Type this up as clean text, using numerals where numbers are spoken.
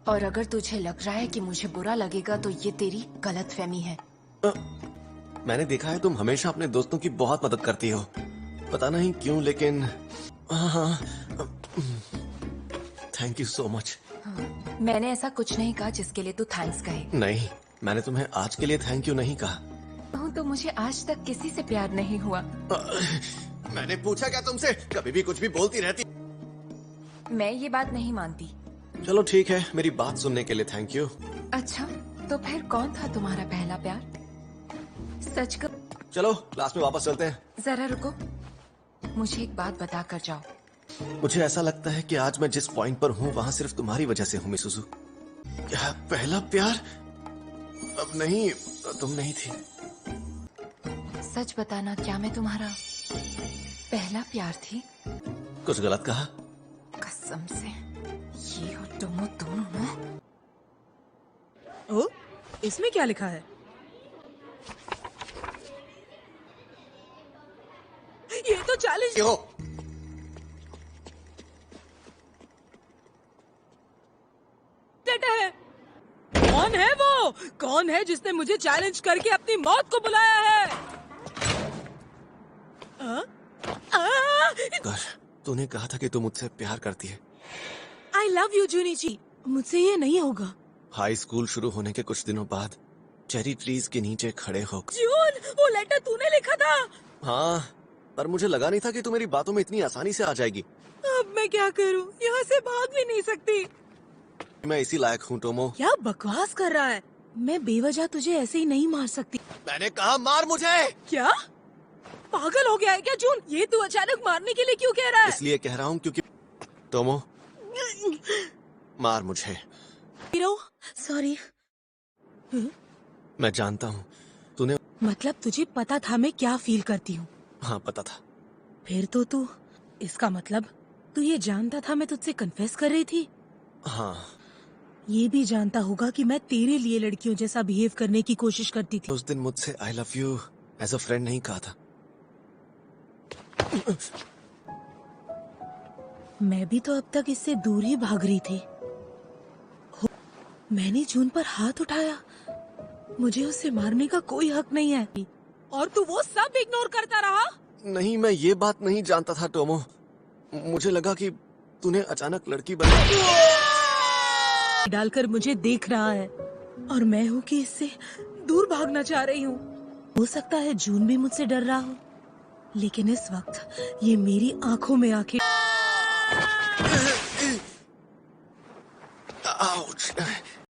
और अगर तुझे लग रहा है कि मुझे बुरा लगेगा तो ये तेरी गलतफहमी है। मैंने देखा है तुम हमेशा अपने दोस्तों की बहुत मदद करती हो, पता नहीं क्यों, लेकिन हाँ, थैंक यू सो मच। मैंने ऐसा कुछ नहीं कहा जिसके लिए तू थैंक्स कहे। नहीं, मैंने तुम्हें आज के लिए थैंक यू नहीं कहा। तो मुझे आज तक किसी से प्यार नहीं हुआ। मैंने पूछा क्या तुमसे? कभी भी कुछ भी बोलती रहती। मैं ये बात नहीं मानती। चलो ठीक है, मेरी बात सुनने के लिए थैंक यू। अच्छा, तो फिर कौन था तुम्हारा पहला प्यार? सच कर। चलो क्लास में वापस चलते हैं। जरा रुको, मुझे एक बात बता कर जाओ। मुझे ऐसा लगता है कि आज मैं जिस पॉइंट पर हूँ वहाँ सिर्फ तुम्हारी वजह से हूँ मिसुजू। क्या पहला प्यार? अब नहीं, तुम नहीं थी। सच बताना, क्या मैं तुम्हारा पहला प्यार थी? कुछ गलत कहा? कसम से, ये हो तुम हो। ओ, इसमें क्या लिखा है? ये तो चैलेंज लेटर है। कौन है वो? कौन है जिसने मुझे चैलेंज करके अपनी मौत को बुलाया है? तूने कहा था कि तू मुझसे प्यार करती है। I love you, जूनिची। मुझसे ये नहीं होगा। हाई स्कूल शुरू होने के कुछ दिनों बाद चेरी ट्रीज के नीचे खड़े हो। जून, वो लेटर तूने लिखा था? हाँ, पर मुझे लगा नहीं था कि तू मेरी बातों में इतनी आसानी से आ जाएगी। अब मैं क्या करूं? यहाँ से भाग भी नहीं सकती। मैं इसी लायक हूँ टोमो। क्या बकवास कर रहा है? मैं बेवजह तुझे ऐसे ही नहीं मार सकती। मैंने कहा मार मुझे। क्या पागल हो गया है क्या जून? ये तू अचानक मारने के लिए क्यों कह रहा है? इसलिए कह रहा हूँ क्योंकि टोमो, मार मुझे। सॉरी। मैं जानता हूँ तूने। मतलब तुझे पता था मैं क्या फील करती हूँ? हाँ पता था। फिर तो तू, इसका मतलब तू ये जानता था मैं तुझसे कन्फेस कर रही थी? हाँ। ये भी जानता होगा कि मैं तेरे लिए लड़कियों जैसा बिहेव करने की कोशिश करती थी। उस दिन मुझसे I love you as a friend नहीं कहा था। मैं भी तो अब तक इससे दूर ही भाग रही थी। मैंने जून पर हाथ उठाया। मुझे उसे मारने का कोई हक नहीं है। और तू वो सब इग्नोर करता रहा? नहीं, मैं ये बात नहीं जानता था टोमो। मुझे लगा कि तूने अचानक लड़की बना डालकर मुझे देख रहा है और मैं हूँ कि इससे दूर भागना चाह रही हूँ। हो सकता है जून भी मुझसे डर रहा हो, लेकिन इस वक्त ये मेरी आंखों में आंखें। आउच।